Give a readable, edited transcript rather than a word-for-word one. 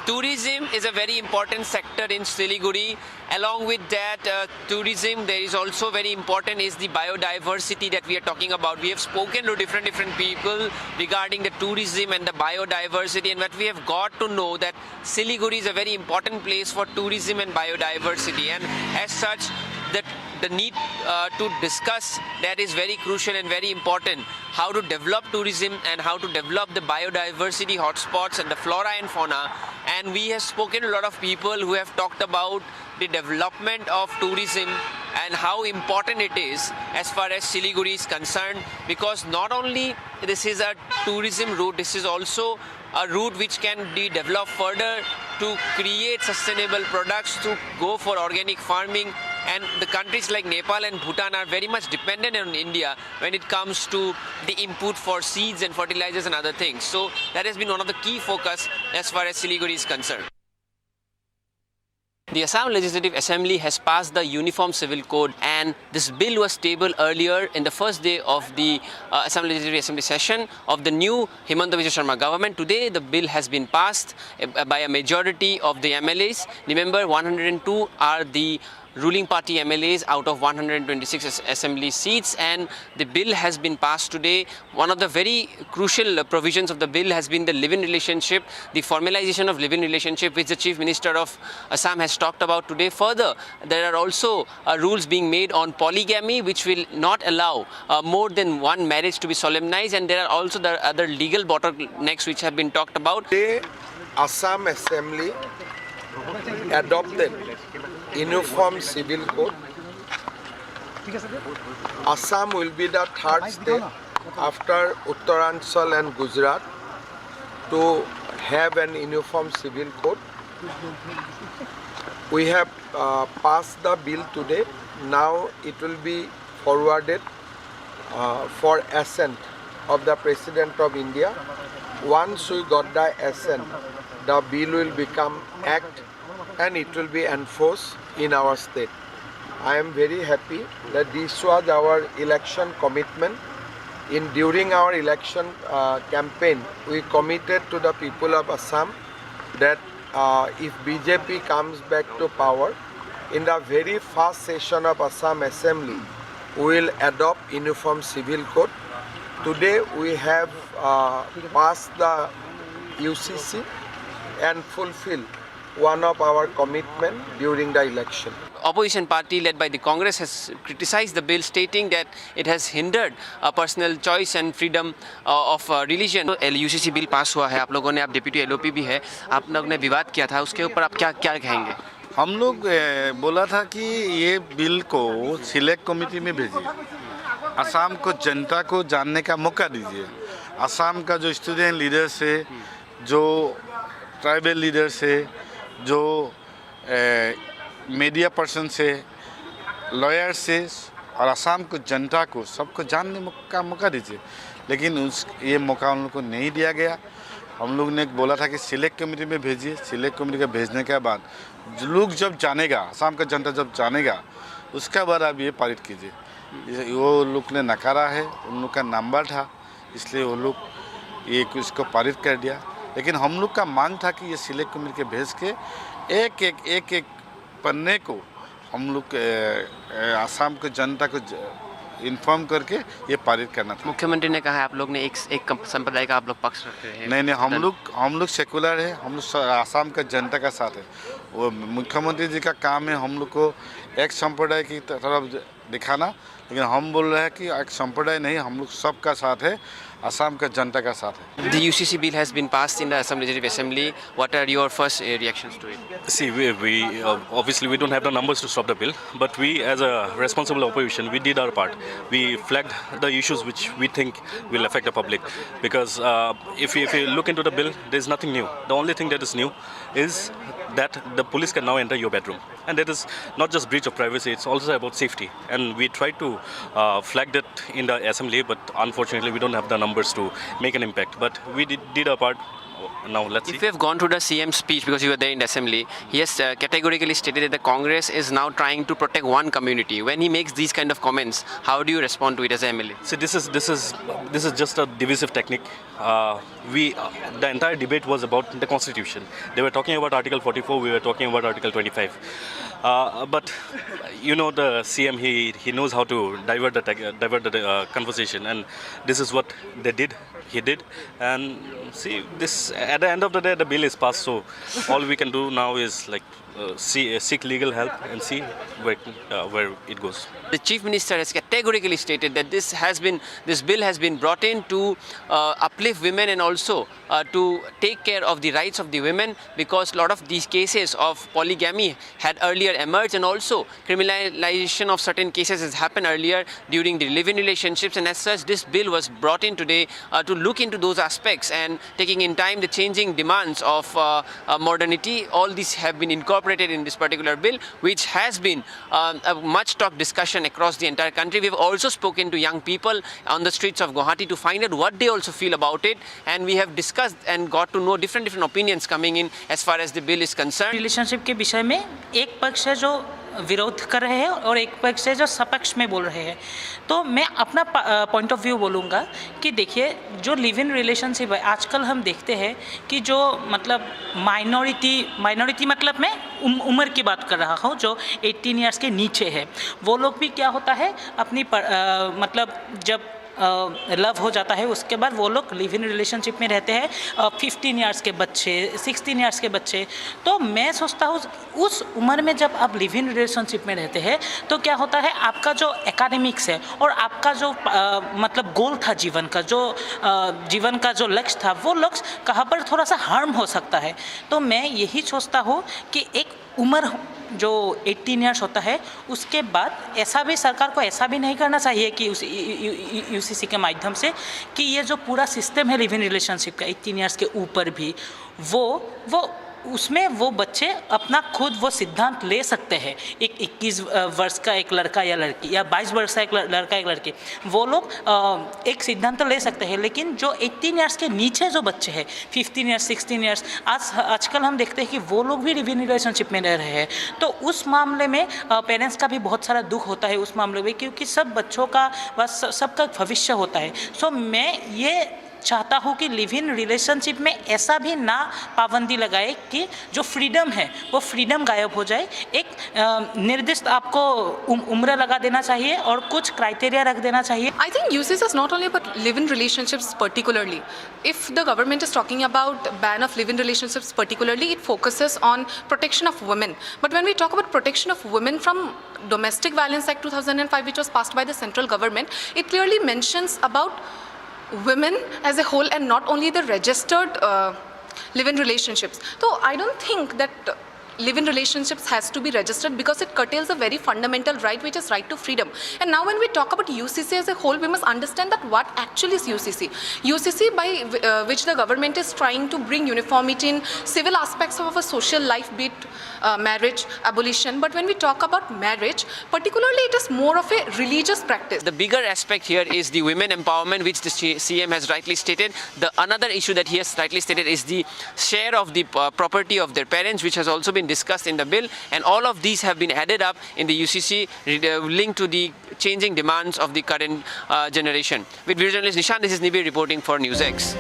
Tourism is a very important sector in Siliguri. Along with that, tourism, there is also very important is the biodiversity that we are talking about. We have spoken to different people regarding the tourism and the biodiversity, and what we have got to know that Siliguri is a very important place for tourism and biodiversity, and as such, the need to discuss that is very crucial and very important, how to develop tourism and how to develop the biodiversity hotspots and the flora and fauna. And we have spoken to a lot of people who have talked about the development of tourism and how important it is as far as Siliguri is concerned, because not only this is a tourism route, this is also a route which can be developed further to create sustainable products, to go for organic farming. And the countries like Nepal and Bhutan are very much dependent on India when it comes to the input for seeds and fertilizers and other things. So that has been one of the key focus as far as Siliguri is concerned. The Assam Legislative Assembly has passed the Uniform Civil Code, and this bill was tabled earlier in the first day of the Assam Legislative Assembly session of the new Himanta Sarma government. Today the bill has been passed by a majority of the MLAs. Remember, 102 are the ruling party MLAs out of 126 assembly seats, and the bill has been passed today. One of the very crucial provisions of the bill has been the live-in relationship, the formalization of live-in relationship, which the Chief Minister of Assam has talked about today. Further, there are also rules being made on polygamy, which will not allow more than one marriage to be solemnized, and there are also the other legal bottlenecks which have been talked about. The Assam Assembly adopted Uniform Civil Code. Assam will be the third state after Uttaranchal and Gujarat to have an Uniform Civil Code. We have passed the bill today. Now it will be forwarded for assent of the President of India. Once we got the assent, the bill will become act and it will be enforced in our state. I am very happy that this was our election commitment. During our election campaign, we committed to the people of Assam that if BJP comes back to power, in the very first session of Assam Assembly, we will adopt Uniform Civil Code. Today we have passed the UCC and fulfilled one of our commitment during the election. Opposition party led by the Congress has criticized the bill, stating that it has hindered personal choice and freedom of religion. UCC bill पास हुआ है, आप लोगों ने, आप deputy LOP भी है, आप लोगों ने विवाद किया था, उसके ऊपर आप क्या कहेंगे? हम लोग बोला था कि ये बिल को सिलेक्ट कमेटी में भेजिए, असम को जनता को जानने का मौका दीजिए। असम का जो स्टूडेंट लीडर्स है, जो ट्राइबल लीडर्स है, जो मीडिया पर्सन से, लॉयर से, और असम को जनता को सबको जानने का मौका दीजिए। लेकिन ये मौका उन लोग को नहीं दिया गया। हम लोग ने बोला था कि सिलेक्ट कमेटी में भेजिए। सिलेक्ट कमेटी का भेजने के बाद लोग जब जानेगा, असम का जनता जब जानेगा, उसके बाद आप ये पारित कीजिए। वो लोग ने नकारा है, उन लोग का नंबर था, इसलिए वो लोग ये इसको पारित कर दिया। लेकिन हम लोग का मांग था कि ये सिलेक्ट कमेटी के भेज के एक पन्ने को हम लोग असम के जनता को इन्फॉर्म करके ये पारित करना था। मुख्यमंत्री ने कहा है आप लोग ने एक संप्रदाय का आप लोग पक्ष रखते हैं। नहीं, हम लोग सेकुलर है, हम लोग असम का जनता का साथ है। वो मुख्यमंत्री जी का काम है हम लोग को एक संप्रदाय की तरफ दिखाना, लेकिन हम बोल रहे हैं कि एक संप्रदाय नहीं, हम लोग सबका साथ है, असम का जनता का साथ है। The UCC bill has been passed in the Assam Legislative Assembly. What are your first reactions to it? See, we obviously we don't have the numbers to stop the bill, but we, as a responsible opposition, we did our part. We flagged the issues which we think will affect the public. Because if you look into the bill, there is nothing new. The only thing that is new is that the police can now enter your bedroom, and that is not just breach of privacy; it's also about safety. And we tried to flag that in the assembly, but unfortunately, we don't have the numbers to make an impact. But we did our part. now let's see. If you have gone through the CM speech, because you were there in the assembly, he has categorically stated that the Congress is now trying to protect one community. When he makes these kind of comments, how do you respond to it as an MLA? See, this is just a divisive technique. The entire debate was about the Constitution. They were talking about Article 44. We were talking about Article 25. But you know, the CM, he knows how to divert the conversation, and this is what they did. He did, and see, this at the end of the day, the bill is passed. So all we can do now is like seek legal help and see where it goes. The Chief Minister has categorically stated that this bill has been brought in to uplift women and also to take care of the rights of the women, because a lot of these cases of polygamy had earlier emerged, and also criminalization of certain cases has happened earlier during the live-in relationships, and as such this bill was brought in today to look into those aspects and taking in time the changing demands of modernity. All these have been incorporated in this particular bill, which has been a much talked discussion across the entire country. We've also spoken to young people on the streets of Guwahati to find out what they also feel about it, and we have discussed and got to know different opinions coming in as far as the bill is concerned. Relationship के विषय में एक पक्ष है जो विरोध कर रहे हैं और एक पक्ष है जो सपक्ष में बोल रहे हैं, तो मैं अपना पॉइंट ऑफ व्यू बोलूँगा कि देखिए, जो लिव इन रिलेशनशिप है आजकल हम देखते हैं कि जो मतलब माइनॉरिटी मतलब मैं उम्र की बात कर रहा हूँ, जो 18 इयर्स के नीचे है, वो लोग भी क्या होता है अपनी मतलब जब लव हो जाता है उसके बाद वो लोग लिव इन रिलेशनशिप में रहते हैं, 15 इयर्स के बच्चे, 16 इयर्स के बच्चे। तो मैं सोचता हूँ उस उम्र में जब आप लिव इन रिलेशनशिप में रहते हैं तो क्या होता है, आपका जो एकेडमिक्स है और आपका जो मतलब गोल था जीवन का जो लक्ष्य था, वो लक्ष्य कहाँ पर थोड़ा सा हार्म हो सकता है। तो मैं यही सोचता हूँ कि एक उम्र जो 18 इयर्स होता है उसके बाद ऐसा भी सरकार को ऐसा भी नहीं करना चाहिए कि उस यूसीसी के माध्यम से कि ये जो पूरा सिस्टम है लिव इन रिलेशनशिप का 18 इयर्स के ऊपर भी वो उसमें वो बच्चे अपना खुद वो सिद्धांत ले सकते हैं। एक 21 वर्ष का एक लड़का या लड़की या 22 वर्ष का एक लड़का एक लड़की, वो लोग एक सिद्धांत ले सकते हैं, लेकिन जो 18 इयर्स के नीचे जो बच्चे हैं 15 इयर्स 16 इयर्स आजकल हम देखते हैं कि वो लोग भी लिव इन रिलेशनशिप में रह रहे हैं। तो उस मामले में पेरेंट्स का भी बहुत सारा दुख होता है उस मामले में, क्योंकि सब बच्चों का बस सबका भविष्य होता है। सो मैं ये चाहता हूँ कि लिव इन रिलेशनशिप में ऐसा भी ना पाबंदी लगाए कि जो फ्रीडम है वो फ्रीडम गायब हो जाए। एक निर्दिष्ट आपको उम्र लगा देना चाहिए और कुछ क्राइटेरिया रख देना चाहिए। I think UCC is not only about live-in relationships particularly. If the government is talking about ban of live-in relationships particularly, it focuses on protection of women. But when we talk about protection of women from Domestic Violence Act 2005, which was passed by the central government, it clearly mentions about women as a whole and not only the registered live-in relationships. So I don't think that live-in relationships has to be registered because it curtails a very fundamental right, which is right to freedom. And now when we talk about UCC as a whole, we must understand that what actually is UCC. UCC by which the government is trying to bring uniformity in civil aspects of a social life, be it marriage, abolition. But when we talk about marriage, particularly it is more of a religious practice. The bigger aspect here is the women empowerment, which the CM has rightly stated. The another issue that he has rightly stated is the share of the property of their parents, which has also been discussed in the bill, and all of these have been added up in the UCC linked to the changing demands of the current generation. With video journalist Nishan, this is Nibir reporting for NewsX.